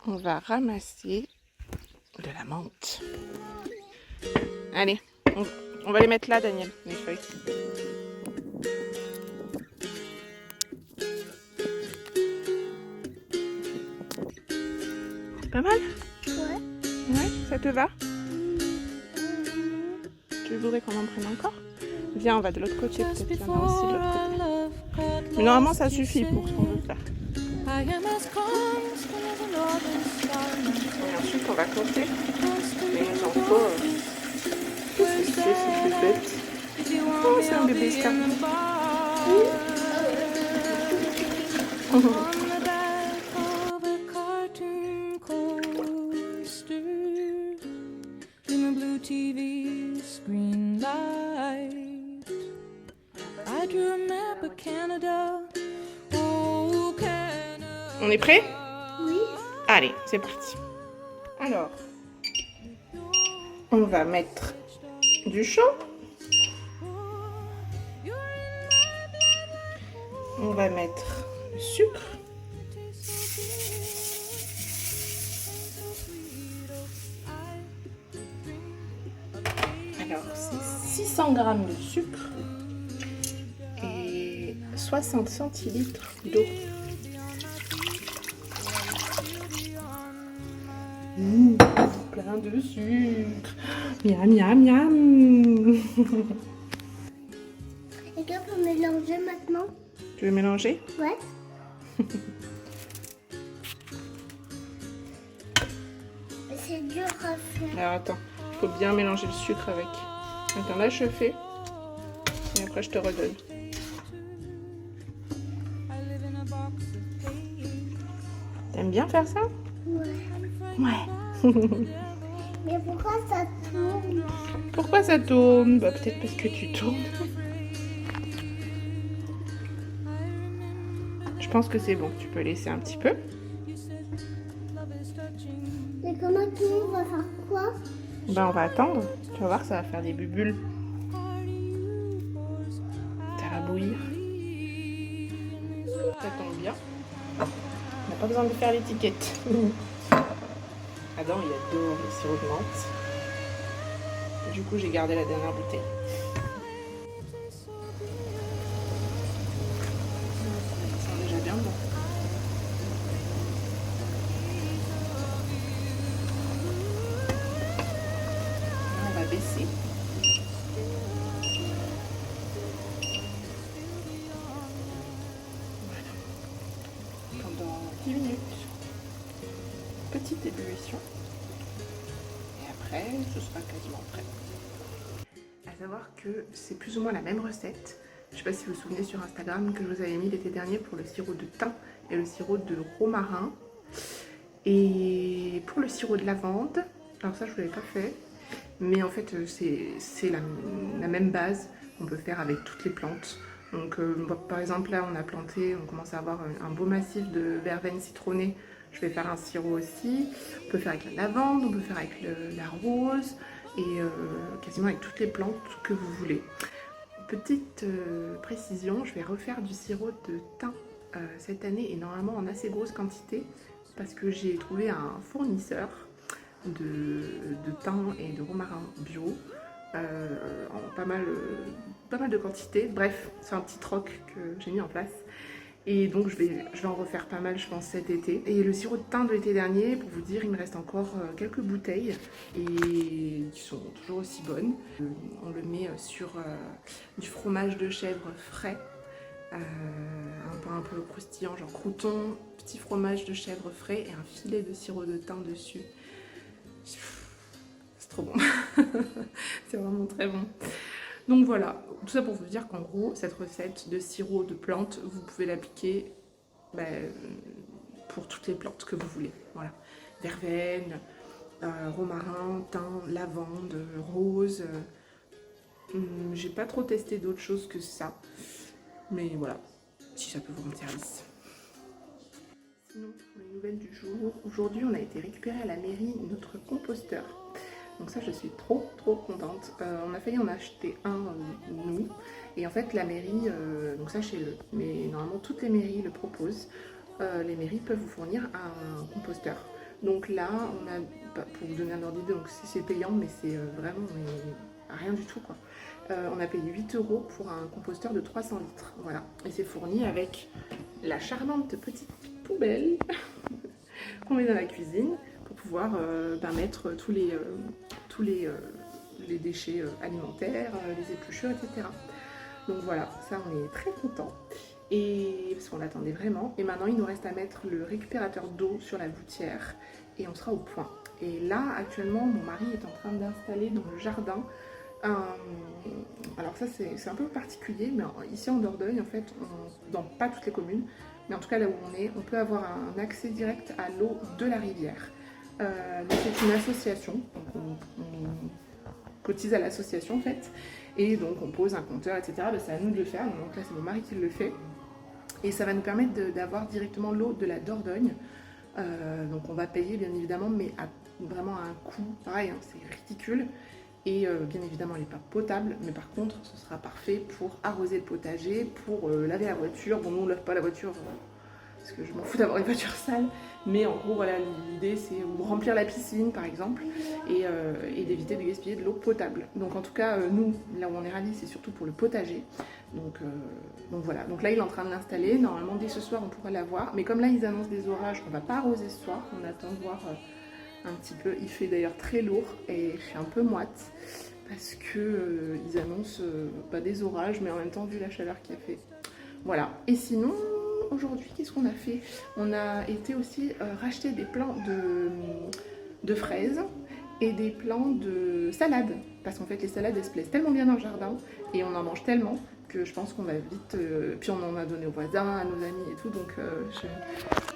on va ramasser de la menthe. Allez, on va les mettre là, Daniel, les feuilles. Pas mal? Ouais. Ouais, ça te va? Tu voudrais qu'on en prenne encore? Viens, on va de l'autre côté, peut-être qu'il y en a aussi de l'autre côté. Mais normalement, ça suffit pour ce qu'on veut faire. Et ensuite, on va compter. Et il en faut... Qu'est-ce que c'est, cette bébête? Oh, c'est un bébé escargot. TV screen light. I do remember Canada. Oh, Canada. On est prêt? Oui. Allez, c'est parti. Alors, on va mettre du chaud. On va mettre le sucre. Alors, c'est 600 g de sucre et 60 centilitres d'eau. Plein de sucre. Miam, miam, miam. Et qu'on peut mélanger maintenant? Tu veux mélanger? Ouais. C'est dur à faire. Alors attends, il faut bien mélanger le sucre avec. Attends, là je fais. Et après je te redonne. T'aimes bien faire ça? Ouais. Ouais. Mais pourquoi ça tourne? Pourquoi ça tourne? Bah peut-être parce que tu tournes. Je pense que c'est bon, tu peux laisser un petit peu. Et comment on va faire quoi? Ben on va attendre. Tu vas voir, ça va faire des bulles. Ça va bouillir. Ça tombe bien. On n'a pas besoin de faire l'étiquette. Dedans, il y a d'eau, le sirop de menthe. Et du coup, j'ai gardé la dernière bouteille. Ça sent déjà bien bon. Là, on va baisser. Voilà. Pendant 10 minutes. Petite ébullition. Et après, ce sera quasiment prêt. À savoir que c'est plus ou moins la même recette. Je ne sais pas si vous vous souvenez sur Instagram que je vous avais mis l'été dernier pour le sirop de thym et le sirop de romarin. Et pour le sirop de lavande, alors ça je ne vous l'avais pas fait, mais en fait c'est la même base qu'on peut faire avec toutes les plantes. Donc par exemple là on a planté, on commence à avoir un beau massif de verveine citronnée. Je vais faire un sirop aussi. On peut faire avec la lavande, on peut faire avec la rose et quasiment avec toutes les plantes que vous voulez. Petite précision, je vais refaire du sirop de thym cette année et normalement en assez grosse quantité parce que j'ai trouvé un fournisseur de thym et de romarin bio en pas mal de quantité. Bref, c'est un petit troc que j'ai mis en place. Et donc je vais en refaire pas mal je pense cet été. Et le sirop de thym de l'été dernier, pour vous dire, il me reste encore quelques bouteilles et qui sont toujours aussi bonnes. On le met sur du fromage de chèvre frais, un pain un peu croustillant, genre crouton, petit fromage de chèvre frais et un filet de sirop de thym dessus. C'est trop bon. C'est vraiment très bon. Donc voilà, tout ça pour vous dire qu'en gros, cette recette de sirop de plantes, vous pouvez l'appliquer pour toutes les plantes que vous voulez. Voilà, verveine, romarin, thym, lavande, rose. J'ai pas trop testé d'autres choses que ça, mais voilà, si ça peut vous rendre service. Sinon, pour les nouvelles du jour, aujourd'hui on a été récupérer à la mairie notre composteur. Donc ça je suis trop contente. On a failli en acheter un nous. Et en fait la mairie, donc sachez-le, mais normalement toutes les mairies le proposent. Les mairies peuvent vous fournir un composteur. Donc là, on a, pour vous donner un ordre d'idée, donc c'est payant, mais c'est vraiment rien du tout quoi. On a payé 8 € pour un composteur de 300 litres, voilà. Et c'est fourni avec la charmante petite poubelle qu'on met dans la cuisine pour pouvoir mettre tous les déchets alimentaires, les épluchures, etc. Donc voilà, ça on est très contents. Et parce qu'on l'attendait vraiment. Et maintenant il nous reste à mettre le récupérateur d'eau sur la gouttière et on sera au point. Et là actuellement mon mari est en train d'installer dans le jardin alors ça c'est un peu particulier, mais ici en Dordogne en fait, dans pas toutes les communes, mais en tout cas là où on est, on peut avoir un accès direct à l'eau de la rivière. Donc c'est une association, donc on cotise à l'association en fait, et donc on pose un compteur, etc. Ben, c'est à nous de le faire, donc là c'est mon mari qui le fait. Et ça va nous permettre d'avoir directement l'eau de la Dordogne. Donc on va payer bien évidemment, mais vraiment à un coût, pareil, hein, c'est ridicule. Et bien évidemment elle n'est pas potable, mais par contre ce sera parfait pour arroser le potager, pour laver la voiture. Bon, nous on ne lave pas la voiture parce que je m'en fous d'avoir une voiture sale, mais en gros voilà, l'idée c'est de remplir la piscine par exemple et d'éviter de gaspiller de l'eau potable. Donc en tout cas nous là où on est ravis c'est surtout pour le potager. Donc voilà, donc là il est en train de l'installer, normalement dès ce soir on pourra l'avoir, mais comme là ils annoncent des orages, on va pas arroser ce soir, on attend de voir un petit peu. Il fait d'ailleurs très lourd et je suis un peu moite parce que ils annoncent pas des orages, mais en même temps vu la chaleur qu'il a fait. Voilà. Et sinon aujourd'hui qu'est-ce qu'on a fait? On a été aussi racheter des plants de fraises et des plants de salade, parce qu'en fait les salades elles se plaisent tellement bien dans le jardin et on en mange tellement que je pense qu'on va vite, puis on en a donné aux voisins, à nos amis et tout, donc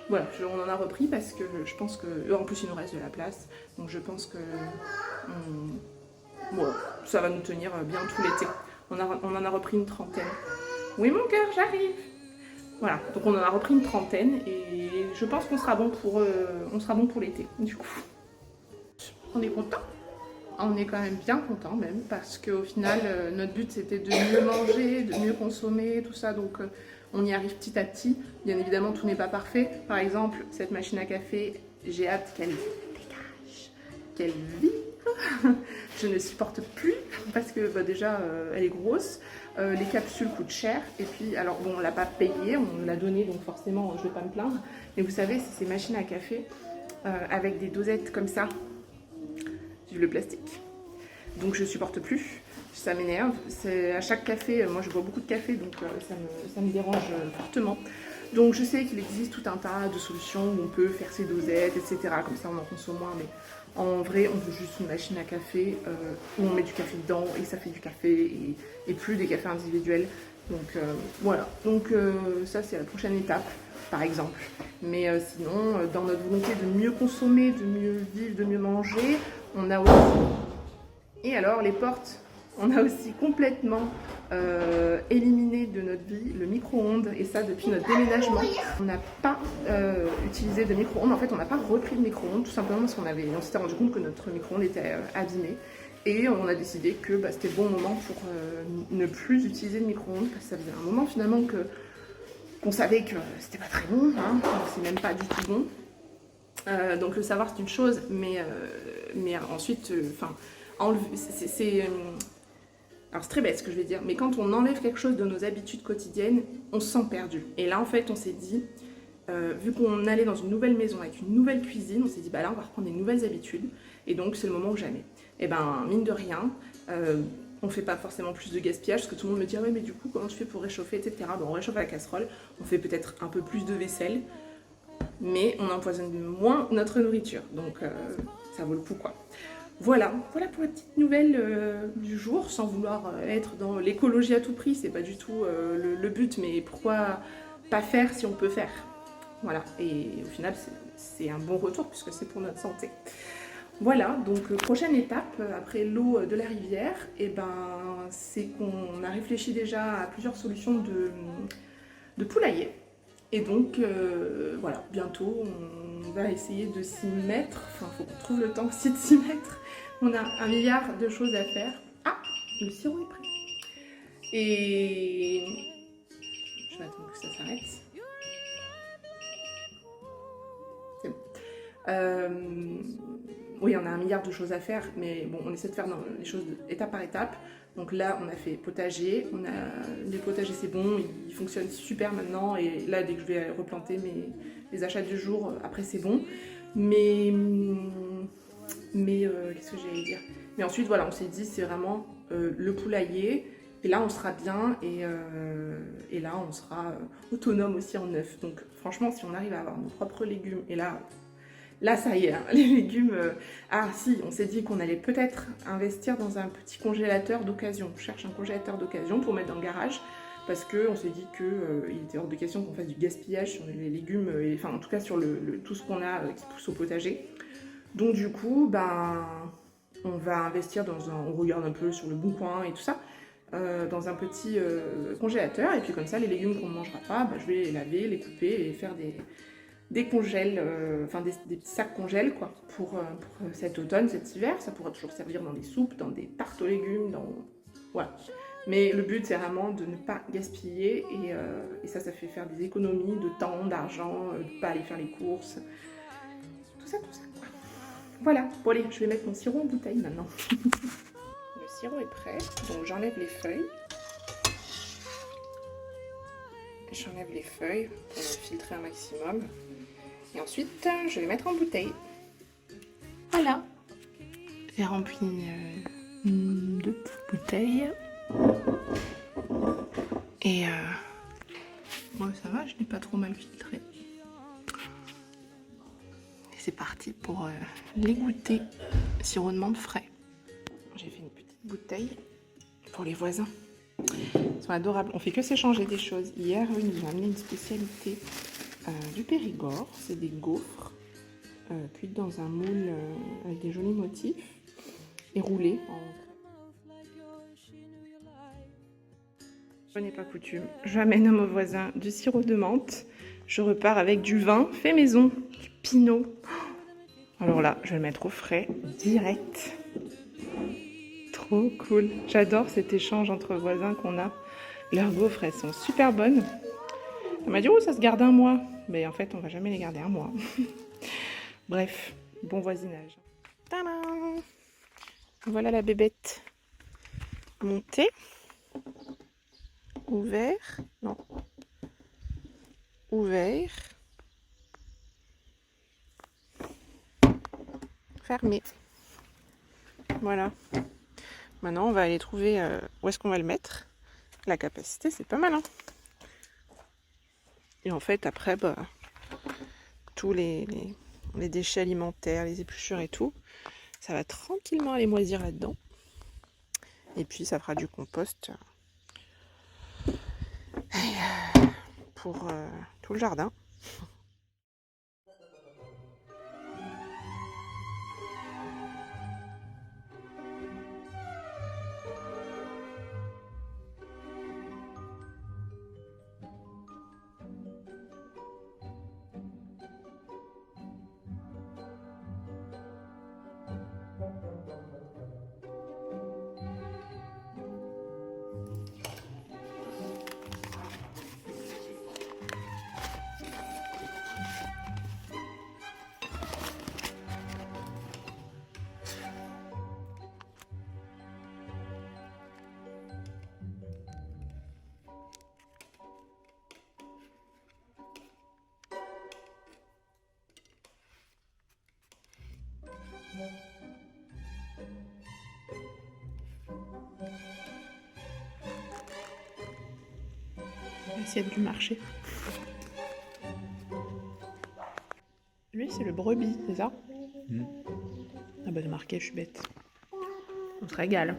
voilà, on en a repris parce que je pense que, en plus il nous reste de la place, donc je pense que bon, ça va nous tenir bien tout l'été. On en a repris une trentaine. Oui mon cœur, j'arrive. Voilà, donc on en a repris une trentaine et je pense qu'on sera bon pour l'été du coup. On est content. On est quand même bien content même parce qu'au final notre but c'était de mieux manger, de mieux consommer, tout ça, donc on y arrive petit à petit. Bien évidemment tout n'est pas parfait. Par exemple cette machine à café, j'ai hâte qu'elle dégage, qu'elle vibre. Je ne supporte plus parce que déjà elle est grosse, les capsules coûtent cher et puis alors bon on l'a pas payé, on nous l'a donné donc forcément je vais pas me plaindre. Mais vous savez c'est ces machines à café avec des dosettes comme ça. Le plastique, donc je supporte plus, ça m'énerve. C'est à chaque café, moi je bois beaucoup de café donc ça me dérange fortement. Donc je sais qu'il existe tout un tas de solutions où on peut faire ses dosettes, etc. Comme ça on en consomme moins, mais en vrai on veut juste une machine à café où on met du café dedans et ça fait du café et plus des cafés individuels. Donc voilà, donc ça c'est la prochaine étape par exemple. Mais sinon dans notre volonté de mieux consommer, de mieux vivre, de mieux manger, on a aussi, et alors les portes, on a aussi complètement éliminé de notre vie le micro-ondes, et ça depuis notre déménagement. On n'a pas utilisé de micro-ondes, en fait on n'a pas repris de micro-ondes, tout simplement parce qu'on s'était rendu compte que notre micro-ondes était abîmé. Et on a décidé que c'était le bon moment pour ne plus utiliser de micro-ondes, parce que ça faisait un moment finalement qu'on savait que c'était pas très bon, hein, c'est même pas du tout bon. Donc le savoir c'est une chose, mais ensuite, alors c'est très bête ce que je vais dire, mais quand on enlève quelque chose de nos habitudes quotidiennes, on se sent perdu. Et là en fait on s'est dit, vu qu'on allait dans une nouvelle maison avec une nouvelle cuisine, on s'est dit bah là on va reprendre des nouvelles habitudes, et donc c'est le moment ou jamais. Et ben mine de rien, on fait pas forcément plus de gaspillage, parce que tout le monde me dit ah ouais mais du coup comment tu fais pour réchauffer, etc. Bon, on réchauffe à la casserole, on fait peut-être un peu plus de vaisselle, mais on empoisonne moins notre nourriture, donc ça vaut le coup quoi. Voilà pour la petite nouvelle du jour, sans vouloir être dans l'écologie à tout prix, c'est pas du tout le but, mais pourquoi pas faire si on peut faire. Voilà, et au final c'est un bon retour puisque c'est pour notre santé. Voilà, donc prochaine étape après l'eau de la rivière, et c'est qu'on a réfléchi déjà à plusieurs solutions de poulailler. Et donc voilà, bientôt on va essayer de s'y mettre, enfin il faut qu'on trouve le temps aussi de s'y mettre. On a 1 milliard de choses à faire. Ah, le sirop est prêt. Et je vais attendre que ça s'arrête. C'est bon. Oui, on a un milliard de choses à faire, mais bon, on essaie de faire les choses étape par étape. Donc là, on a fait potager, les potagers c'est bon, ils fonctionnent super maintenant, et là, dès que je vais replanter les achats du jour, après c'est bon. Mais qu'est-ce que j'allais dire? Mais ensuite, voilà, on s'est dit, c'est vraiment le poulailler, et là, on sera bien, et là, on sera autonome aussi en œufs. Donc franchement, si on arrive à avoir nos propres légumes, et là, ça y est, hein, les légumes... Ah si, on s'est dit qu'on allait peut-être investir dans un petit congélateur d'occasion. On cherche un congélateur d'occasion pour mettre dans le garage, parce qu'on s'est dit qu'il était hors de question qu'on fasse du gaspillage sur les légumes, enfin en tout cas sur tout ce qu'on a qui pousse au potager. Donc du coup, ben, on va investir on regarde un peu sur le Bon Coin et tout ça, dans un petit congélateur, et puis comme ça, les légumes qu'on ne mangera pas, ben, je vais les laver, les couper et faire des congèles, enfin des petits sacs congèles quoi, pour cet automne, cet hiver. Ça pourra toujours servir dans des soupes, dans des tartes aux légumes, voilà. Mais le but c'est vraiment de ne pas gaspiller, et ça fait faire des économies de temps, d'argent, de ne pas aller faire les courses, tout ça quoi. Voilà, bon allez, je vais mettre mon sirop en bouteille maintenant. Le sirop est prêt, donc j'enlève les feuilles. J'enlève les feuilles pour filtrer un maximum. Et ensuite, je vais mettre en bouteille. Voilà. J'ai rempli 2 petites bouteilles. Et bon, ça va, je n'ai pas trop mal filtré. Et c'est parti pour les goûter. Sirop de menthe frais. J'ai fait une petite bouteille pour les voisins. Ils sont adorables. On fait que s'échanger des choses. Hier, ils nous ont amené une spécialité du Périgord. C'est des gaufres cuites dans un moule avec des jolis motifs et roulées en Je n'ai pas coutume. J'amène à mon voisin du sirop de menthe. Je repars avec du vin fait maison, du pinot. Alors là, je vais le mettre au frais direct. Trop cool. J'adore cet échange entre voisins qu'on a. Leurs gaufres, elles sont super bonnes. Elle m'a dit, oh, ça se garde un mois. Mais en fait, on va jamais les garder un mois. Bref, bon voisinage. Tadam! Voilà la bébête montée. Ouvert. Non. Ouvert. Fermé. Voilà. Maintenant, on va aller trouver où est-ce qu'on va le mettre. La capacité, c'est pas mal, hein. Et en fait, après, bah, tous les déchets alimentaires, les épluchures et tout, ça va tranquillement aller moisir là-dedans. Et puis, ça fera du compost pour tout le jardin. L'assiette du marché. Lui, c'est le brebis, c'est ça? Ah bah, c'est marqué, je suis bête. On se régale.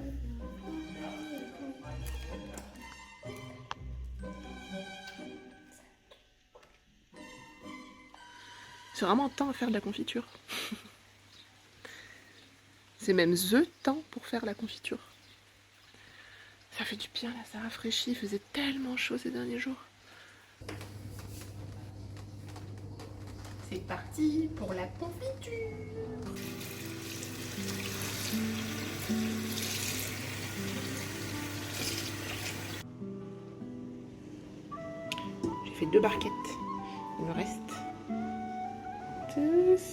C'est vraiment temps à faire de la confiture. C'est même the temps pour faire la confiture. Ça fait du bien là, ça rafraîchit, il faisait tellement chaud ces derniers jours. C'est parti pour la confiture. J'ai fait 2 barquettes, il me reste tout ça.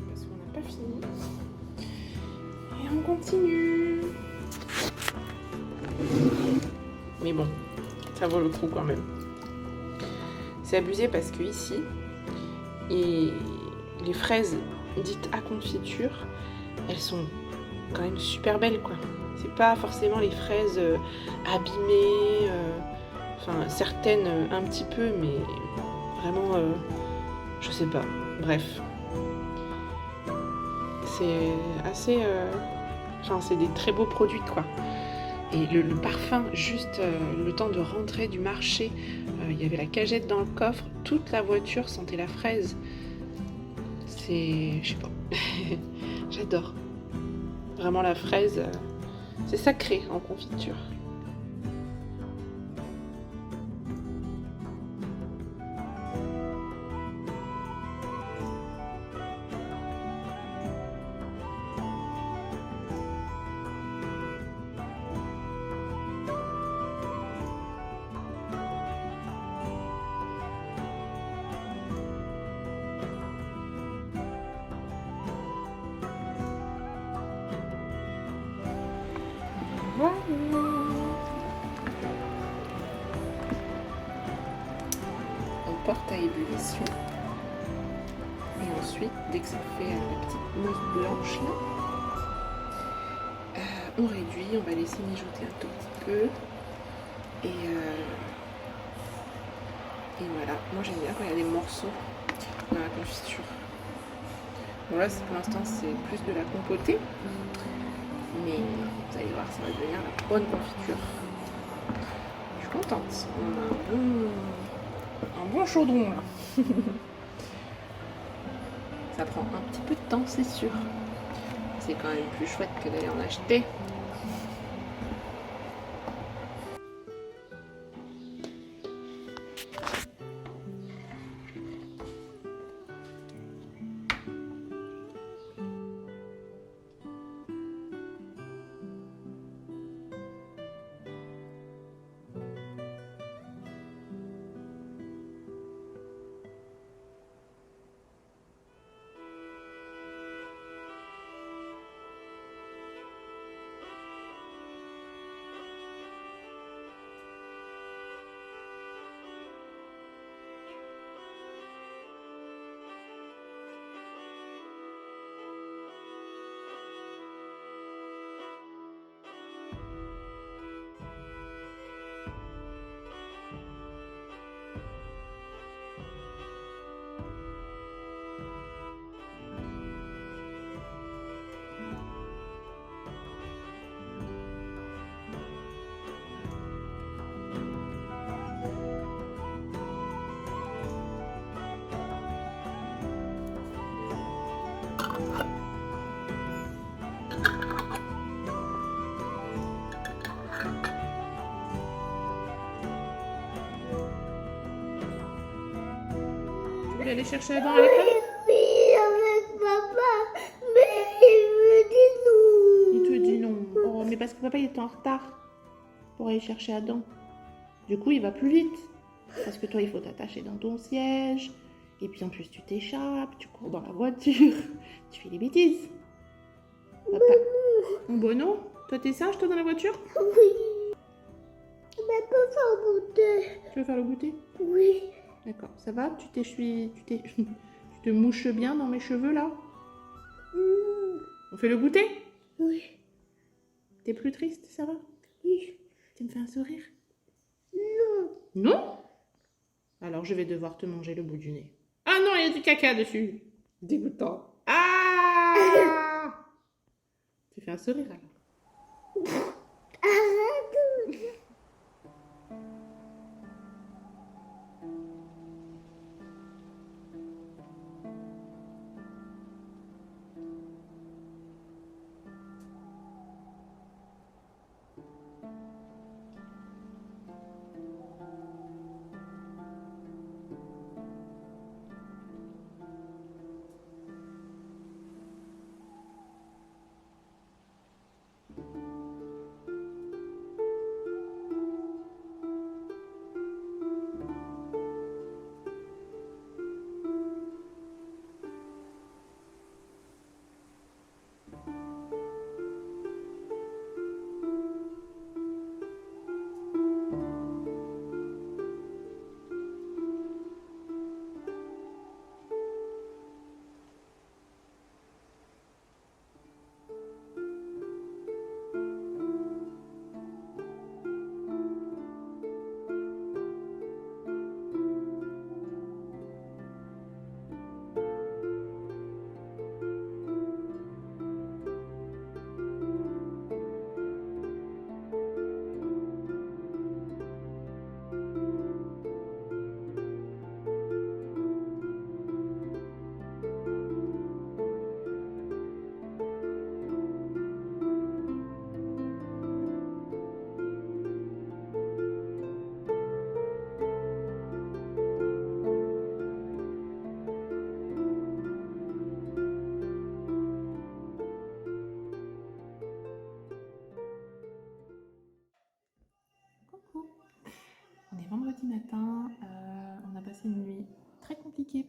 Parce qu'on n'a pas fini. Et on continue. Mais bon, ça vaut le coup quand même. C'est abusé parce que ici, et les fraises dites à confiture, elles sont quand même super belles quoi. C'est pas forcément les fraises abîmées, enfin certaines un petit peu, mais vraiment, je sais pas. Bref, c'est assez, enfin c'est des très beaux produits quoi. Et le parfum, juste le temps de rentrer du marché, il y avait la cagette dans le coffre, toute la voiture sentait la fraise. C'est, je sais pas, j'adore. Vraiment la fraise, c'est sacré en confiture. Voilà. On porte à ébullition. Et ensuite, dès que ça fait la petite mousse blanche là, on réduit, on va laisser mijoter un tout petit peu. Et voilà, moi j'aime bien quand il y a des morceaux dans la confiture. Bon là pour l'instant c'est plus de la compotée. Mais vous allez voir, ça va devenir la bonne confiture. Je suis contente. On a un bon chaudron là. Ça prend un petit peu de temps, c'est sûr. C'est quand même plus chouette que d'aller en acheter. Vous voulez aller chercher Adam à l'école? Oui, avec papa. Mais il me dit non. Il te dit non. Oh, mais parce que papa il est en retard pour aller chercher Adam. Du coup, il va plus vite. Parce que toi, il faut t'attacher dans ton siège. Et puis en plus, tu t'échappes, tu cours dans la voiture. Tu fais des bêtises. Papa. Mon bono, toi t'es sage, toi, dans la voiture? Oui. Mais peut faire goûter. Tu veux faire le goûter? Oui. D'accord, ça va? Tu te mouches bien dans mes cheveux, là? On fait le goûter? Oui. T'es plus triste, ça va? Oui. Tu me fais un sourire? Non. Non? Alors je vais devoir te manger le bout du nez. Ah non, il y a du caca dessus. Dégoûtant. Ah! Tu fais un sourire alors. Arrête.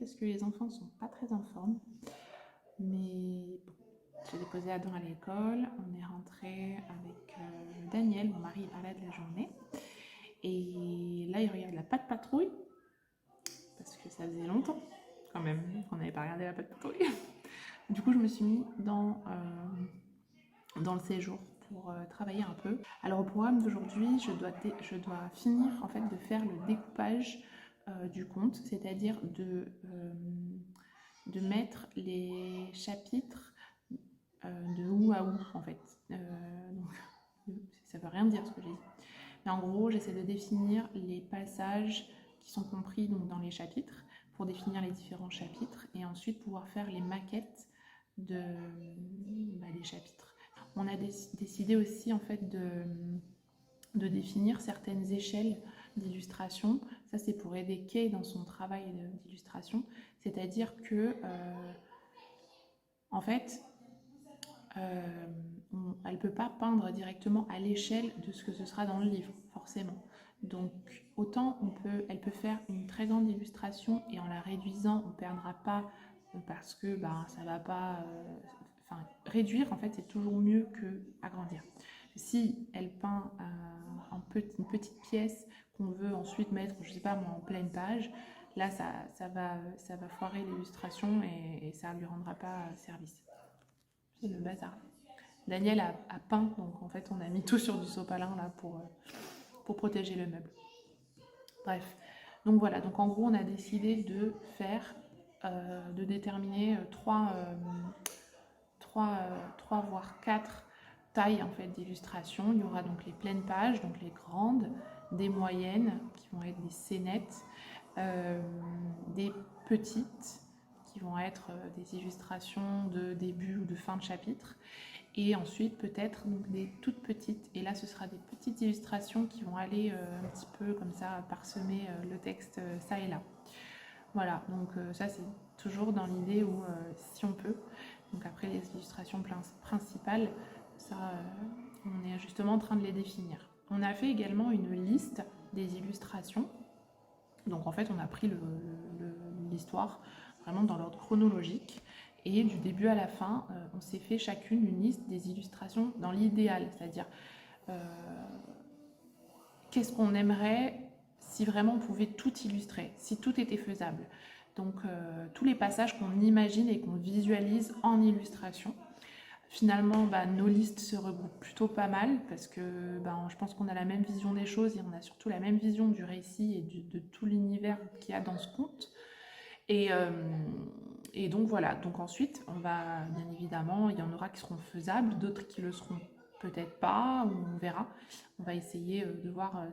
parce que les enfants sont pas très en forme. Mais bon, j'ai déposé Adam à l'école, on est rentré avec Daniel, mon mari, il parlait de la journée. Et là, il regarde la Patte Patrouille, parce que ça faisait longtemps quand même qu'on n'avait pas regardé la Patte Patrouille. Du coup, je me suis mis dans le séjour pour travailler un peu. Alors au programme d'aujourd'hui, je dois finir en fait de faire le découpage du conte, c'est-à-dire de mettre les chapitres de où à où en fait. Donc, ça veut rien dire ce que j'ai dit. Mais en gros, j'essaie de définir les passages qui sont compris donc, dans les chapitres pour définir les différents chapitres et ensuite pouvoir faire les maquettes des chapitres. On a décidé aussi en fait de définir certaines échelles d'illustration. Ça, c'est pour aider Kay dans son travail d'illustration. C'est-à-dire que, en fait, elle ne peut pas peindre directement à l'échelle de ce que ce sera dans le livre, forcément. Donc, autant elle peut faire une très grande illustration et en la réduisant, on ne perdra pas parce que ça ne va pas... réduire, en fait, c'est toujours mieux qu'agrandir. Si elle peint une petite pièce qu'on veut ensuite mettre, je ne sais pas moi, en pleine page, là, ça va foirer l'illustration et ça ne lui rendra pas service. C'est le bazar. Daniel a peint, donc en fait, on a mis tout sur du sopalin là pour protéger le meuble. Bref, donc voilà, donc en gros, on a décidé de déterminer trois voire 4 tailles en fait d'illustration. Il y aura donc les pleines pages, donc les grandes, des moyennes qui vont être des scénettes, des petites qui vont être des illustrations de début ou de fin de chapitre, et ensuite peut-être donc des toutes petites, et là ce sera des petites illustrations qui vont aller un petit peu comme ça parsemer le texte ça et là. Voilà, donc ça c'est toujours dans l'idée où si on peut. Donc après les illustrations principales, ça, on est justement en train de les définir. On a fait également une liste des illustrations. Donc en fait, on a pris l'histoire vraiment dans l'ordre chronologique. Et du début à la fin, on s'est fait chacune une liste des illustrations dans l'idéal. C'est-à-dire, qu'est-ce qu'on aimerait si vraiment on pouvait tout illustrer, si tout était faisable. Donc tous les passages qu'on imagine et qu'on visualise en illustration. Finalement, nos listes se regroupent plutôt pas mal parce que je pense qu'on a la même vision des choses et on a surtout la même vision du récit et de tout l'univers qu'il y a dans ce conte. Et donc voilà, donc ensuite, on va, bien évidemment, il y en aura qui seront faisables, d'autres qui le seront peut-être pas, ou on verra. On va essayer de voir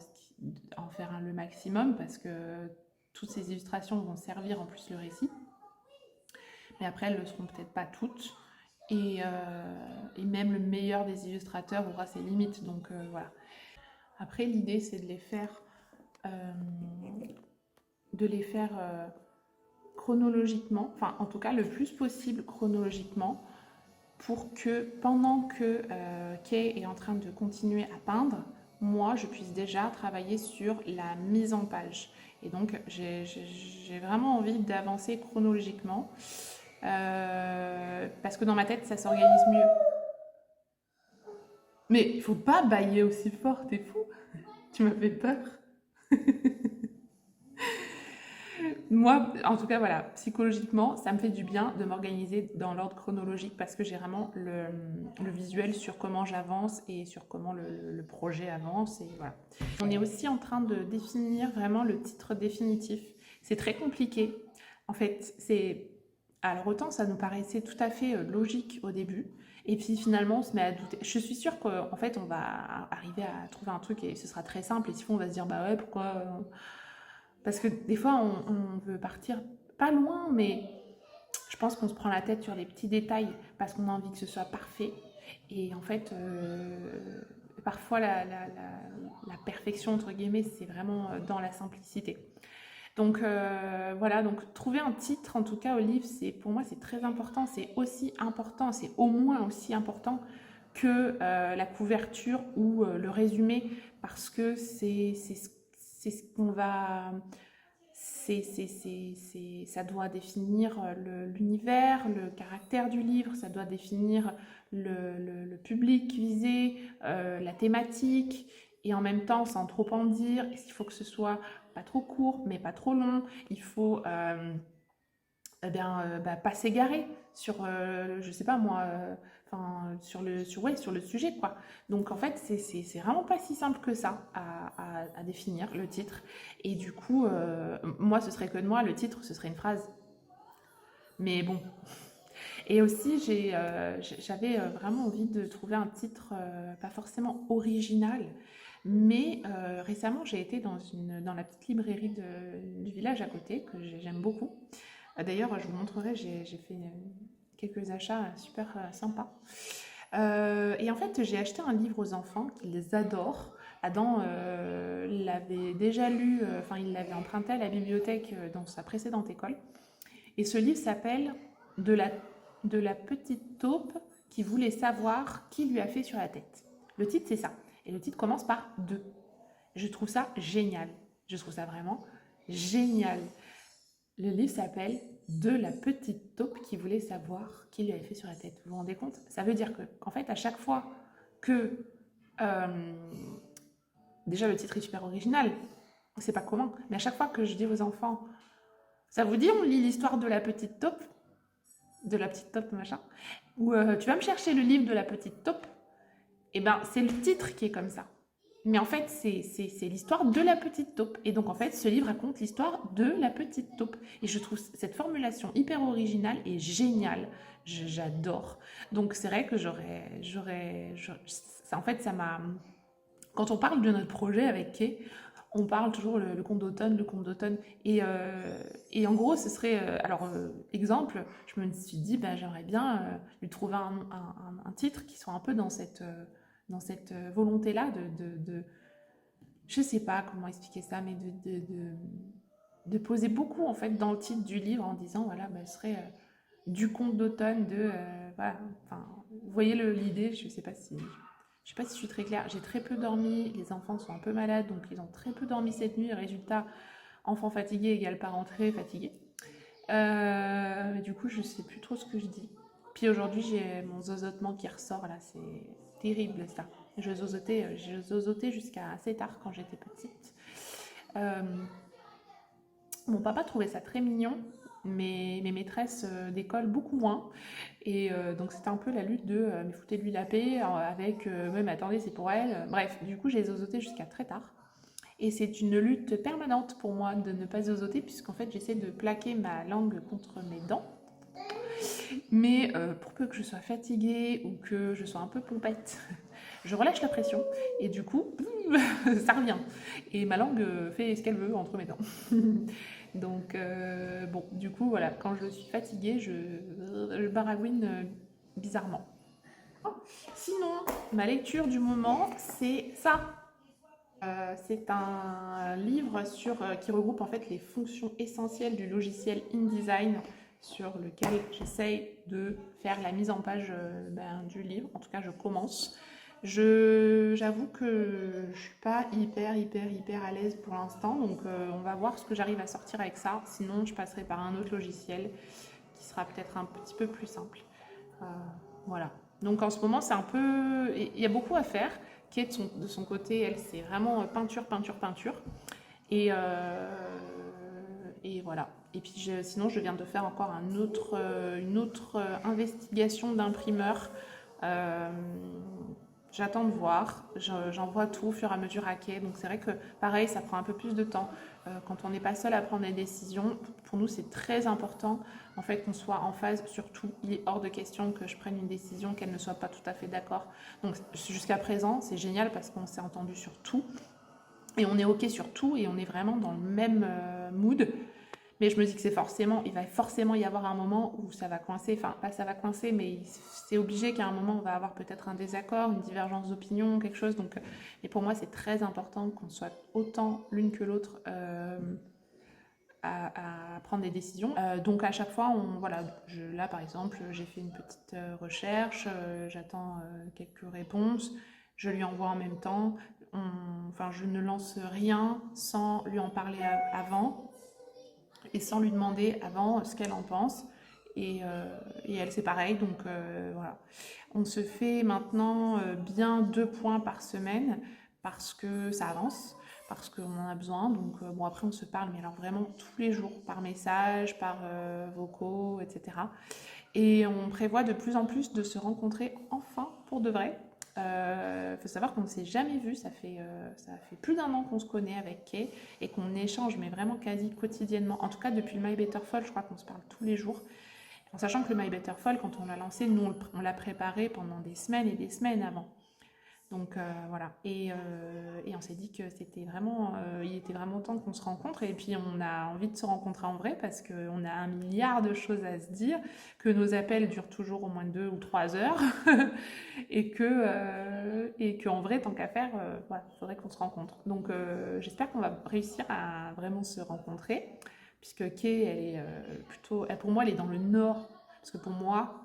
en faire le maximum parce que toutes ces illustrations vont servir en plus le récit. Mais après, elles ne le seront peut-être pas toutes. Et même le meilleur des illustrateurs aura ses limites, donc voilà. Après, l'idée, c'est de les faire chronologiquement, enfin en tout cas le plus possible chronologiquement, pour que pendant que Kay est en train de continuer à peindre, moi je puisse déjà travailler sur la mise en page. Et donc j'ai vraiment envie d'avancer chronologiquement. Parce que dans ma tête ça s'organise mieux. Mais il faut pas bâiller aussi fort, t'es fou. Tu m'as fait peur. Moi, en tout cas, voilà, psychologiquement, ça me fait du bien de m'organiser dans l'ordre chronologique parce que j'ai vraiment le visuel sur comment j'avance et sur comment le projet avance. Et voilà. On est aussi en train de définir vraiment le titre définitif. C'est très compliqué. En fait, alors autant ça nous paraissait tout à fait logique au début, et puis finalement on se met à douter. Je suis sûre qu'en fait on va arriver à trouver un truc et ce sera très simple, et si on va se dire bah ouais pourquoi parce que des fois on veut partir pas loin, mais je pense qu'on se prend la tête sur les petits détails parce qu'on a envie que ce soit parfait, et en fait parfois la perfection entre guillemets c'est vraiment dans la simplicité. Donc voilà, donc trouver un titre en tout cas au livre, pour moi c'est très important, c'est aussi important, c'est au moins aussi important que la couverture ou le résumé, parce que c'est ce qu'on va... ça doit définir l'univers, le caractère du livre, ça doit définir le public visé, la thématique, et en même temps, sans trop en dire, il faut que ce soit pas trop court, mais pas trop long. Il faut pas s'égarer sur, je sais pas moi, sur le sujet, quoi. Donc en fait, c'est vraiment pas si simple que ça à définir le titre. Et du coup, moi, ce serait que de moi, le titre, ce serait une phrase. Mais bon. Et aussi, j'avais vraiment envie de trouver un titre pas forcément original, mais récemment, j'ai été dans la petite librairie du village à côté, que j'aime beaucoup. D'ailleurs, je vous montrerai, j'ai fait quelques achats super sympas. Et en fait, j'ai acheté un livre aux enfants qu'ils adorent. Adam l'avait déjà lu, il l'avait emprunté à la bibliothèque dans sa précédente école. Et ce livre s'appelle de la petite taupe qui voulait savoir qui lui a fait sur la tête. Le titre, c'est ça. Et le titre commence par « de ». Je trouve ça génial. Je trouve ça vraiment génial. Le livre s'appelle « De la petite taupe qui voulait savoir qui lui avait fait sur la tête ». Vous vous rendez compte? Ça veut dire qu'en fait, à chaque fois que... déjà, le titre est super original. C'est pas commun. Mais à chaque fois que je dis aux enfants « Ça vous dit, on lit l'histoire de la petite taupe ?» De la petite taupe, machin. Ou tu vas me chercher le livre de la petite taupe. Et ben, c'est le titre qui est comme ça. Mais en fait, c'est l'histoire de la petite taupe. Et donc, en fait, ce livre raconte l'histoire de la petite taupe. Et je trouve cette formulation hyper originale et géniale. J'adore. Donc, c'est vrai que en fait, ça m'a... Quand on parle de notre projet avec Kay, on parle toujours le conte d'automne. Et en gros, ce serait... exemple, je me suis dit, j'aimerais bien lui trouver un titre qui soit un peu dans cette volonté-là je sais pas comment expliquer ça, mais de poser beaucoup, en fait, dans le titre du livre en disant, voilà, ce serait du conte d'automne, voilà, vous voyez l'idée, je sais pas si je suis très claire. J'ai très peu dormi, les enfants sont un peu malades, donc ils ont très peu dormi cette nuit. Résultat, enfant fatigué égale parent très fatigué. Du coup, je sais plus trop ce que je dis. Puis aujourd'hui, j'ai mon zozotement qui ressort, là, c'est terrible ça. Je zozotais jusqu'à assez tard quand j'étais petite. Mon papa trouvait ça très mignon, mais mes maîtresses d'école beaucoup moins. Et donc c'était un peu la lutte de mais foutez-lui la paix avec mais attendez, c'est pour elle. Bref, du coup j'ai zozoté jusqu'à très tard. Et c'est une lutte permanente pour moi de ne pas zozoter, puisqu'en fait j'essaie de plaquer ma langue contre mes dents. Mais pour peu que je sois fatiguée ou que je sois un peu pompette, je relâche la pression et du coup, ça revient. Et ma langue fait ce qu'elle veut entre mes dents. Donc, bon, du coup, voilà, quand je suis fatiguée, je baragouine bizarrement. Sinon, ma lecture du moment, c'est ça. C'est un livre qui regroupe en fait les fonctions essentielles du logiciel InDesign sur lequel j'essaye de faire la mise en page du livre. En tout cas, je commence. J'avoue que je suis pas hyper à l'aise pour l'instant, donc on va voir ce que j'arrive à sortir avec ça. Sinon, je passerai par un autre logiciel qui sera peut-être un petit peu plus simple. Voilà. Donc en ce moment, c'est un peu... Il y a beaucoup à faire. Kate, de son côté, elle, c'est vraiment peinture. Et voilà. Et puis sinon, je viens de faire encore une autre investigation d'imprimeur. J'attends de voir, j'envoie tout au fur et à mesure à Kay. Donc c'est vrai que pareil, ça prend un peu plus de temps. Quand on n'est pas seul à prendre des décisions, pour nous c'est très important en fait qu'on soit en phase sur tout. Il est hors de question que je prenne une décision, qu'elle ne soit pas tout à fait d'accord. Donc jusqu'à présent, c'est génial parce qu'on s'est entendu sur tout. Et on est ok sur tout et on est vraiment dans le même mood. Mais je me dis que il va forcément y avoir un moment où ça va coincer, enfin pas ça va coincer, mais c'est obligé qu'à un moment on va avoir peut-être un désaccord, une divergence d'opinion, quelque chose. Donc, et pour moi c'est très important qu'on soit autant l'une que l'autre à prendre des décisions. Donc à chaque fois, là par exemple, j'ai fait une petite recherche, j'attends quelques réponses, je lui envoie en même temps. Je ne lance rien sans lui en parler avant. et sans lui demander avant ce qu'elle en pense. Et elle, c'est pareil, donc voilà. On se fait maintenant bien 2 points par semaine parce que ça avance, parce qu'on en a besoin. Donc bon, après, on se parle, mais alors vraiment tous les jours, par message, par vocaux, etc. Et on prévoit de plus en plus de se rencontrer enfin pour de vrai. Faut savoir qu'on ne s'est jamais vu, ça fait plus d'1 an qu'on se connaît avec Kay et qu'on échange, mais vraiment quasi quotidiennement. En tout cas, depuis le My Better Fall, je crois qu'on se parle tous les jours. En sachant que le My Better Fall, quand on l'a lancé, nous, on l'a préparé pendant des semaines et des semaines avant. Donc voilà. Et on s'est dit que c'était vraiment, il était vraiment temps qu'on se rencontre. Et puis on a envie de se rencontrer en vrai parce qu'on a 1 milliard de choses à se dire, que nos appels durent toujours au moins 2 ou 3 heures, et qu'en vrai, tant qu'à faire, voilà, il faudrait qu'on se rencontre. Donc j'espère qu'on va réussir à vraiment se rencontrer, puisque Kay, elle est plutôt, pour moi, elle est dans le nord, parce que pour moi,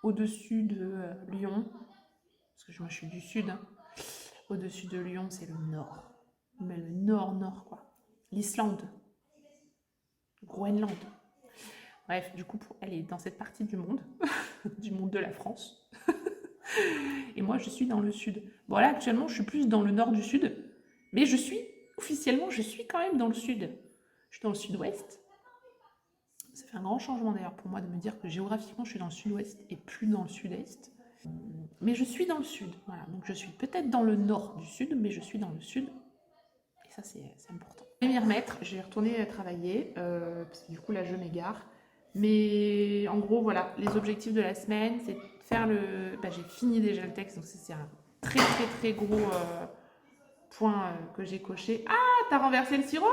au-dessus de Lyon, parce que moi je suis du sud, hein. Au-dessus de Lyon, c'est le nord. Mais le nord, quoi. L'Islande. Groenland. Bref, du coup, elle est dans cette partie du monde, du monde de la France. Et moi, je suis dans le sud. Bon, là, actuellement, je suis plus dans le nord du sud, mais officiellement, je suis quand même dans le sud. Je suis dans le sud-ouest. Ça fait un grand changement d'ailleurs pour moi de me dire que géographiquement, je suis dans le sud-ouest et plus dans le sud-est. Mais je suis dans le sud, voilà. Donc je suis peut-être dans le nord du sud, mais je suis dans le sud. Et ça, c'est important. Je vais m'y remettre, je vais retourner travailler, parce que du coup, là, je m'égare. Mais en gros, voilà, les objectifs de la semaine, c'est de faire le... j'ai fini déjà le texte, donc c'est un très, très, très gros point que j'ai coché. Ah, t'as renversé le sirop ?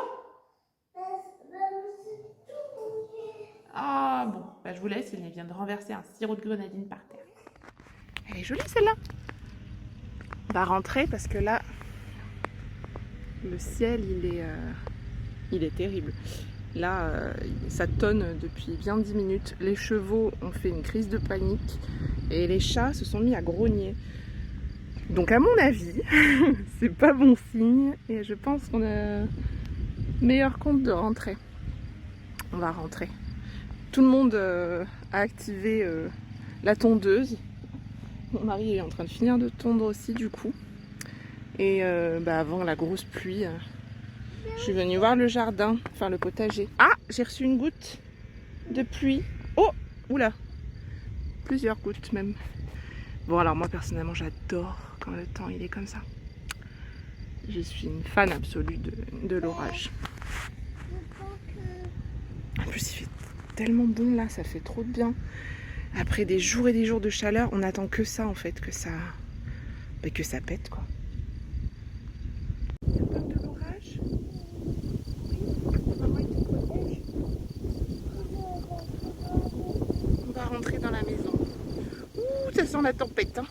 Ah, bon, je vous laisse, il vient de renverser un sirop de grenadine par terre. Elle est jolie celle-là. On va rentrer parce que là, le ciel, il est terrible. Là, ça tonne depuis bien 10 minutes. Les chevaux ont fait une crise de panique et les chats se sont mis à grogner. Donc à mon avis, c'est pas bon signe et je pense qu'on a meilleur compte de rentrer. On va rentrer. Tout le monde a activé la tondeuse. Mon mari est en train de finir de tondre aussi du coup. Et avant la grosse pluie, je suis venue voir le jardin, enfin le potager. Ah, j'ai reçu une goutte de pluie. Oh, oula, plusieurs gouttes même. Bon alors moi personnellement j'adore quand le temps il est comme ça. Je suis une fan absolue de l'orage. En plus il fait tellement bon là, ça fait trop de bien. Après des jours et des jours de chaleur, on attend que ça en fait, que ça pète quoi. Il y a peur de l'orage ? Oui, maman il te protège. On va rentrer dans la maison. Ouh, ça sent la tempête hein.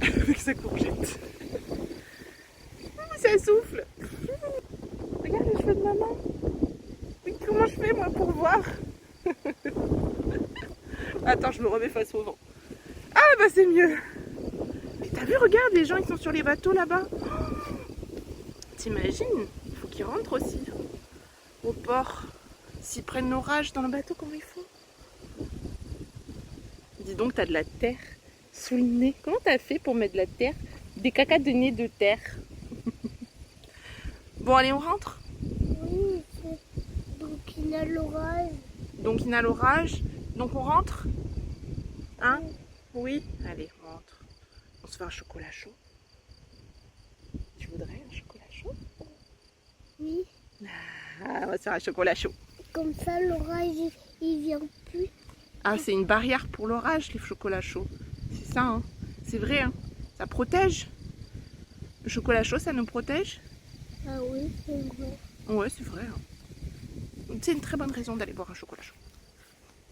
Avec sa courgette. Ouh, ça souffle. Regarde les cheveux de maman. Oui, comment je fais moi pour voir ? Attends, je me remets face au vent. Ah bah c'est mieux. Mais t'as vu, regarde, les gens ils sont sur les bateaux là-bas. Oh, t'imagines ? Il faut qu'ils rentrent aussi au port. S'ils prennent l'orage dans le bateau, comment ils font ? Dis donc, t'as de la terre sous le nez. Comment t'as fait pour mettre de la terre ? Des cacas de nez de terre. Bon, allez, on rentre ? Oui, donc il a l'orage. Donc il y a l'orage. Donc on rentre ? Hein ? Oui ? Allez, on rentre. On se fait un chocolat chaud. Tu voudrais un chocolat chaud ? Oui, Ah, on va se faire un chocolat chaud. comme ça l'orage il vient plus. Ah, c'est une barrière pour l'orage, les chocolats chauds. C'est ça, hein ? C'est vrai, hein ? Ça protège. Le chocolat chaud, ça nous protège ? Ah oui, c'est vrai. Ouais, c'est vrai. Hein. C'est une très bonne raison d'aller boire un chocolat chaud.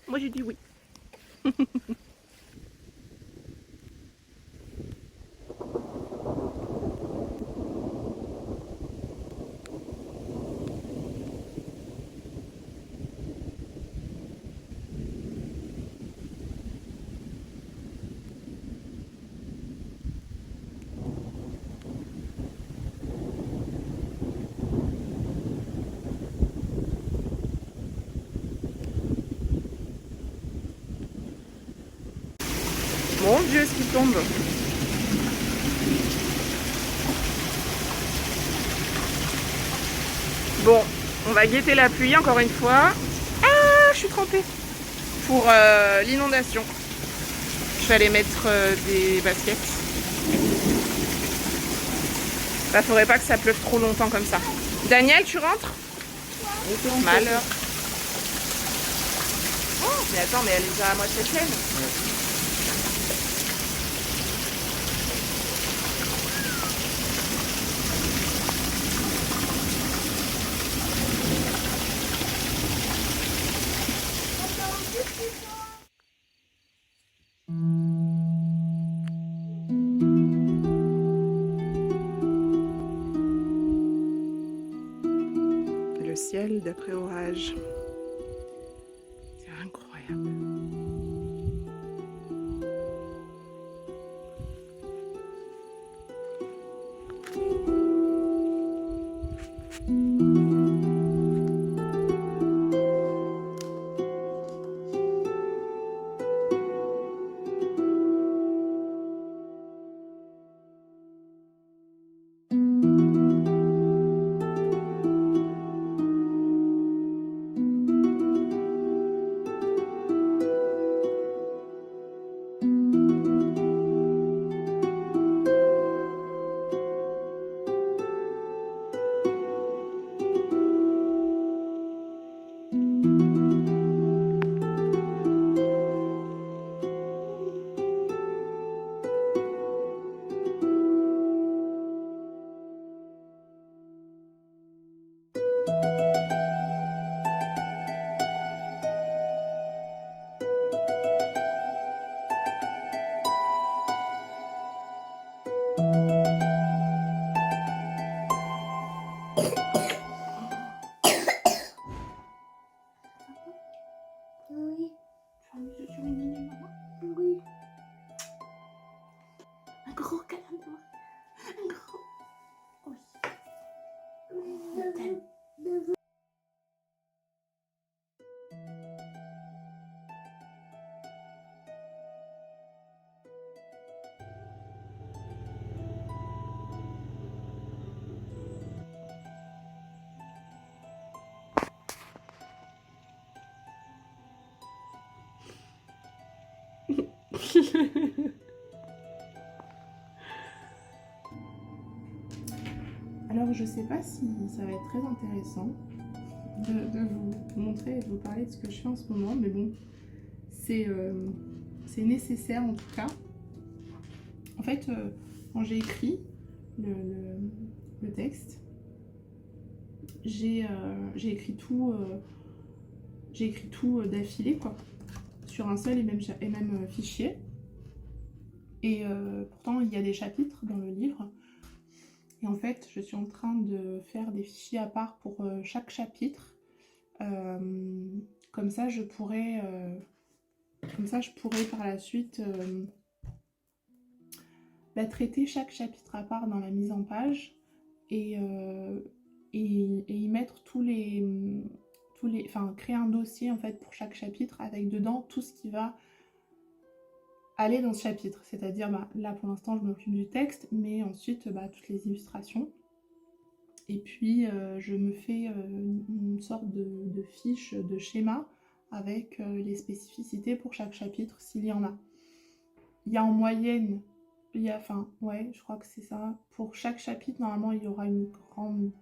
Moi, j'ai dit oui. Mon Dieu, ce qui tombe. Bon, on va guetter la pluie encore une fois. Ah, je suis trempée. Pour l'inondation, je vais aller mettre des baskets. Bah, faudrait pas que ça pleuve trop longtemps comme ça. Daniel, tu rentres? Malheur. Oh, mais attends, mais elle est déjà à moitié pleine. Le ciel d'après orage. C'est incroyable. Oui, Oui. oui. Un gros câlin. Un gros. Oui. On t'aime. Alors je sais pas si ça va être très intéressant de vous montrer et de vous parler de ce que je fais en ce moment, mais bon, c'est nécessaire en tout cas. En fait, quand j'ai écrit le texte, j'ai écrit tout, d'affilée, quoi, sur un seul et même fichier. Et pourtant, il y a des chapitres dans le livre. Et en fait, je suis en train de faire des fichiers à part pour chaque chapitre. Comme ça, je pourrais par la suite traiter chaque chapitre à part dans la mise en page et y mettre enfin, créer un dossier en fait pour chaque chapitre avec dedans tout ce qui va aller dans ce chapitre. C'est-à-dire, là pour l'instant, je m'occupe du texte, mais ensuite toutes les illustrations. Et puis, je me fais une sorte de fiche, de schéma avec les spécificités pour chaque chapitre, s'il y en a. Il y a en moyenne, je crois que c'est ça. Pour chaque chapitre, normalement, il y aura une grande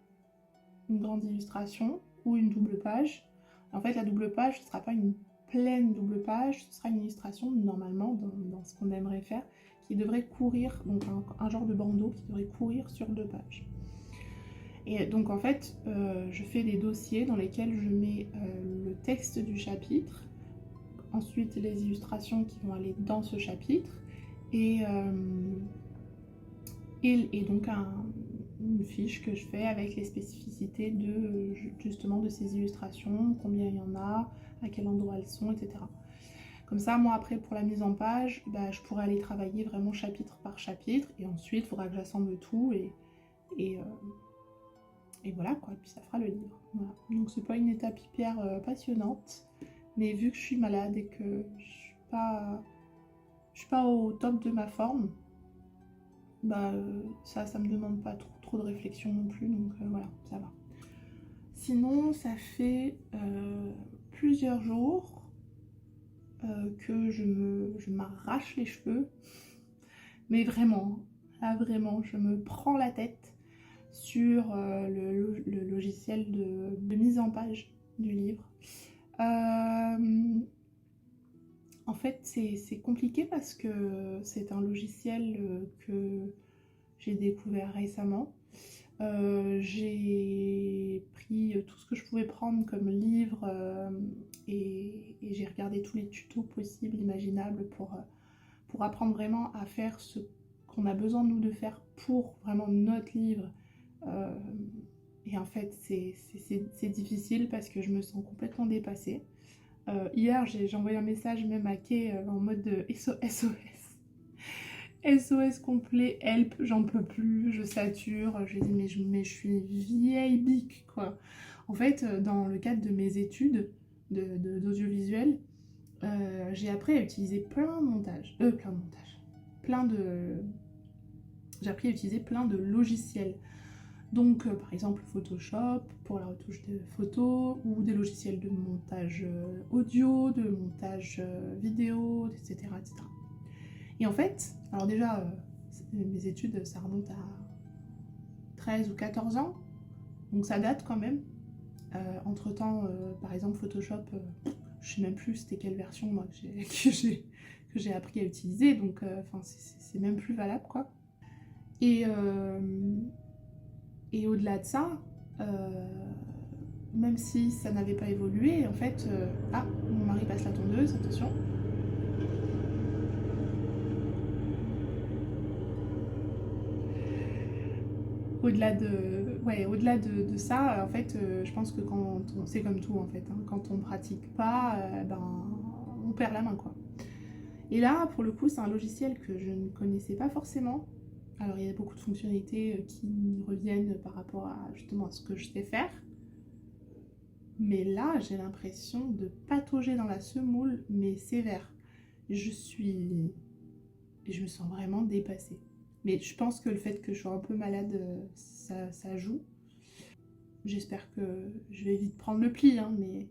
illustration ou une double page. En fait, la double page, ce ne sera pas une pleine double page, ce sera une illustration normalement dans ce qu'on aimerait faire, qui devrait courir, donc un genre de bandeau qui devrait courir sur 2 pages. Et donc en fait, je fais des dossiers dans lesquels je mets le texte du chapitre, ensuite les illustrations qui vont aller dans ce chapitre, et donc une fiche que je fais avec les spécificités justement de ces illustrations, combien il y en a, à quel endroit elles sont, etc. Comme ça, moi après pour la mise en page, je pourrais aller travailler vraiment chapitre par chapitre, et ensuite il faudra que j'assemble tout et voilà quoi, et puis ça fera le livre. Voilà. Donc c'est pas une étape hyper passionnante, mais vu que je suis malade et que je suis pas je suis pas au top de ma forme, ça me demande pas trop de réflexion non plus, donc voilà, ça va. Sinon, ça fait plusieurs jours que je m'arrache les cheveux, mais vraiment, là vraiment, je me prends la tête sur le logiciel de mise en page du livre. En fait, c'est compliqué parce que c'est un logiciel que j'ai découvert récemment. J'ai pris tout ce que je pouvais prendre comme livre et j'ai regardé tous les tutos possibles, imaginables pour apprendre vraiment à faire ce qu'on a besoin de nous de faire pour vraiment notre livre. Et en fait, c'est difficile parce que je me sens complètement dépassée. Hier, j'ai envoyé un message même à Kay en mode SOS. SOS complet, help, j'en peux plus, je sature. Je lui ai dit, mais je suis vieille bique, quoi. En fait, dans le cadre de mes études d'audiovisuel, j'ai appris à utiliser j'ai appris à utiliser plein de logiciels. Donc, par exemple, Photoshop pour la retouche de photos, ou des logiciels de montage audio, de montage vidéo, etc., etc. Et en fait, alors déjà, mes études, ça remonte à 13 ou 14 ans, donc ça date quand même. Entre-temps, par exemple, Photoshop, je sais même plus c'était quelle version moi, que j'ai appris à utiliser, donc c'est même plus valable, quoi. Et au-delà de ça, même si ça n'avait pas évolué, en fait... Ah, mon mari passe la tondeuse, attention. Au-delà de ça, en fait, je pense que c'est comme tout, en fait, hein, quand on pratique pas, on perd la main, quoi. Et là, pour le coup, c'est un logiciel que je ne connaissais pas forcément. Alors, il y a beaucoup de fonctionnalités qui reviennent par rapport à, justement, à ce que je sais faire. Mais là, j'ai l'impression de patauger dans la semoule, mais sévère. Je me sens vraiment dépassée. Mais je pense que le fait que je sois un peu malade, ça joue. J'espère que je vais vite prendre le pli, hein, mais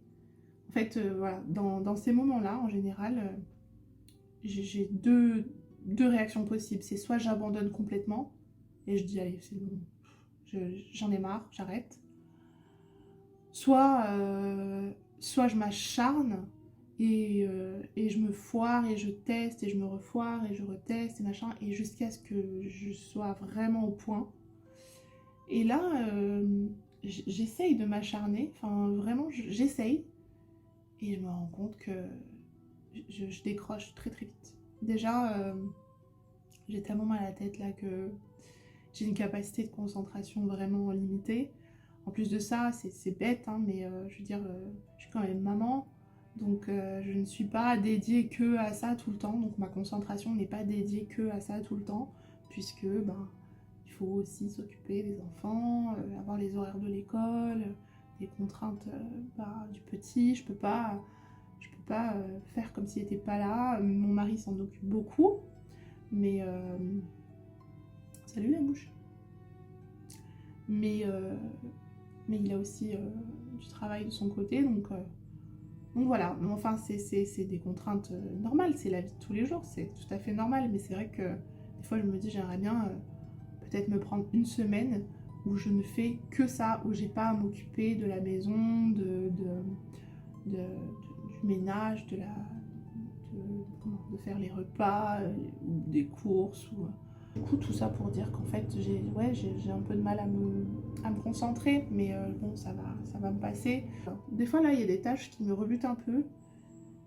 en fait, voilà, dans ces moments-là, en général, j'ai deux réactions possibles. C'est soit j'abandonne complètement et je dis allez, c'est bon, j'en ai marre, j'arrête. Soit je m'acharne et je me foire et je teste et je me refoire et je reteste et machin, et jusqu'à ce que je sois vraiment au point. Et là, j'essaye de m'acharner, enfin vraiment j'essaye, et je me rends compte que je décroche très très vite. Déjà, j'ai tellement mal à la tête là que j'ai une capacité de concentration vraiment limitée. En plus de ça, c'est bête, hein, mais je veux dire, je suis quand même maman, donc je ne suis pas dédiée que à ça tout le temps, donc ma concentration n'est pas dédiée que à ça tout le temps, puisque il faut aussi s'occuper des enfants, avoir les horaires de l'école, des contraintes du petit. Je peux pas faire comme s'il n'était pas là. Mon mari s'en occupe beaucoup, mais salut la mouche. Mais il a aussi du travail de son côté, donc voilà. Enfin, c'est des contraintes normales, c'est la vie de tous les jours, c'est tout à fait normal, mais c'est vrai que des fois je me dis j'aimerais bien peut-être me prendre une semaine où je ne fais que ça, où j'ai pas à m'occuper de la maison, du ménage, de faire les repas, ou des courses, ou... Du coup, tout ça pour dire qu'en fait, j'ai un peu de mal à me concentrer, mais bon, ça va me passer. Des fois, là, il y a des tâches qui me rebutent un peu,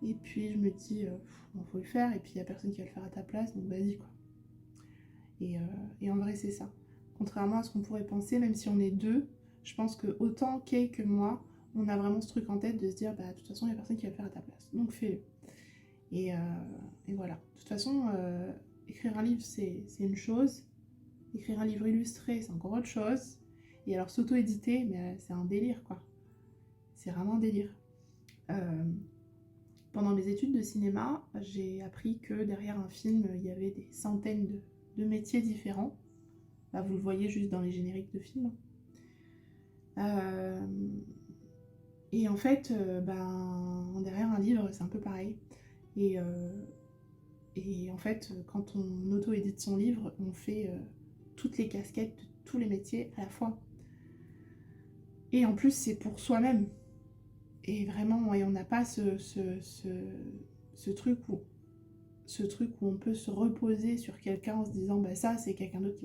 et puis je me dis, bon, faut le faire, et puis il n'y a personne qui va le faire à ta place, donc vas-y, quoi. Et en vrai, c'est ça. Contrairement à ce qu'on pourrait penser, même si on est deux, je pense que autant Kay que moi, on a vraiment ce truc en tête de se dire, de toute façon, il n'y a personne qui va le faire à ta place, donc fais-le. Et voilà. De toute façon... écrire un livre, c'est une chose. Écrire un livre illustré, c'est encore autre chose. Et alors s'auto-éditer, mais c'est un délire, quoi. C'est vraiment un délire. Pendant mes études de cinéma, j'ai appris que derrière un film, il y avait des centaines de métiers différents. Bah, vous le voyez juste dans les génériques de films. Et en fait, derrière un livre, c'est un peu pareil. Et en fait, quand on auto-édite son livre, on fait toutes les casquettes de tous les métiers à la fois. Et en plus, c'est pour soi-même. Et vraiment, et on n'a pas ce truc où on peut se reposer sur quelqu'un en se disant bah ça c'est quelqu'un d'autre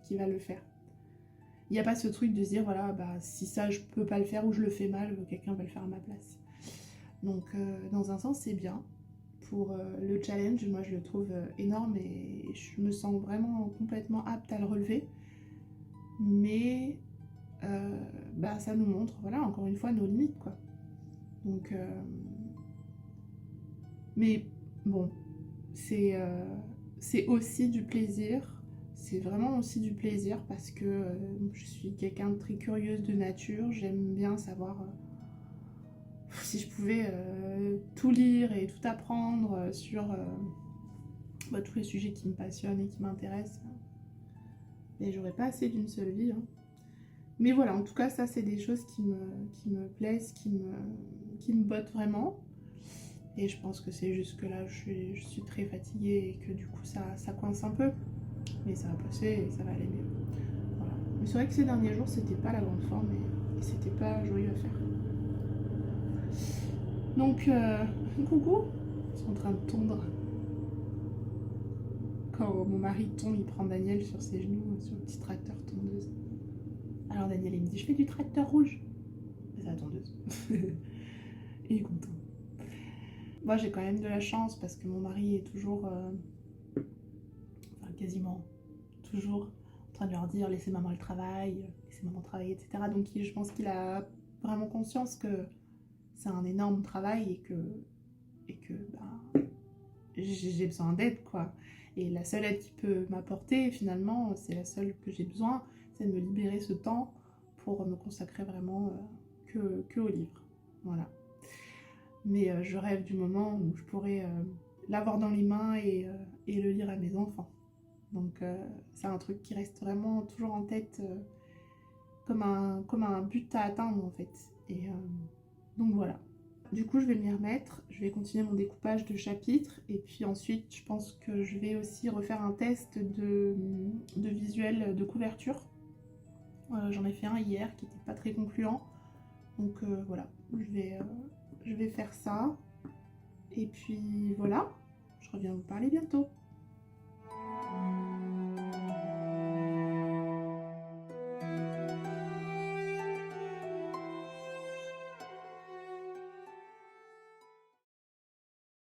qui va le faire. Il n'y a pas ce truc de se dire voilà bah si ça je peux pas le faire ou je le fais mal, quelqu'un va le faire à ma place. Donc dans un sens c'est bien. Pour le challenge, moi je le trouve énorme et je me sens vraiment complètement apte à le relever. Mais ça nous montre, voilà, encore une fois, nos limites, quoi. Donc, mais bon, c'est aussi du plaisir. C'est vraiment aussi du plaisir parce que je suis quelqu'un de très curieuse de nature. J'aime bien savoir si je pouvais tout lire et tout apprendre sur tous les sujets qui me passionnent et qui m'intéressent. Et j'aurais pas assez d'une seule vie. Hein. Mais voilà, en tout cas, ça, c'est des choses qui me plaisent, qui me bottent vraiment. Et je pense que c'est juste que là, je suis très fatiguée et que du coup, ça coince un peu. Mais ça va passer et ça va aller mieux. Voilà. Mais c'est vrai que ces derniers jours, c'était pas la grande forme et c'était pas joyeux à faire. Donc, coucou, ils sont en train de tondre. Quand mon mari tombe, il prend Daniel sur ses genoux, sur le petit tracteur tondeuse. Alors Daniel, il me dit, je fais du tracteur rouge. C'est la tondeuse. Il est content. Moi, j'ai quand même de la chance parce que mon mari est toujours, quasiment toujours en train de leur dire, laissez maman le travail, laissez maman travailler, etc. Donc je pense qu'il a vraiment conscience que c'est un énorme travail et que j'ai besoin d'aide, quoi. Et la seule aide qu'il peut m'apporter, finalement, c'est la seule que j'ai besoin, c'est de me libérer ce temps pour me consacrer vraiment que au livre. Voilà. Mais je rêve du moment où je pourrais l'avoir dans les mains et le lire à mes enfants. Donc c'est un truc qui reste vraiment toujours en tête comme un but à atteindre en fait. Et donc voilà. Du coup, je vais m'y remettre, je vais continuer mon découpage de chapitres et puis ensuite, je pense que je vais aussi refaire un test de visuel de couverture. J'en ai fait un hier qui n'était pas très concluant. Donc voilà, je vais faire ça. Et puis voilà, je reviens vous parler bientôt.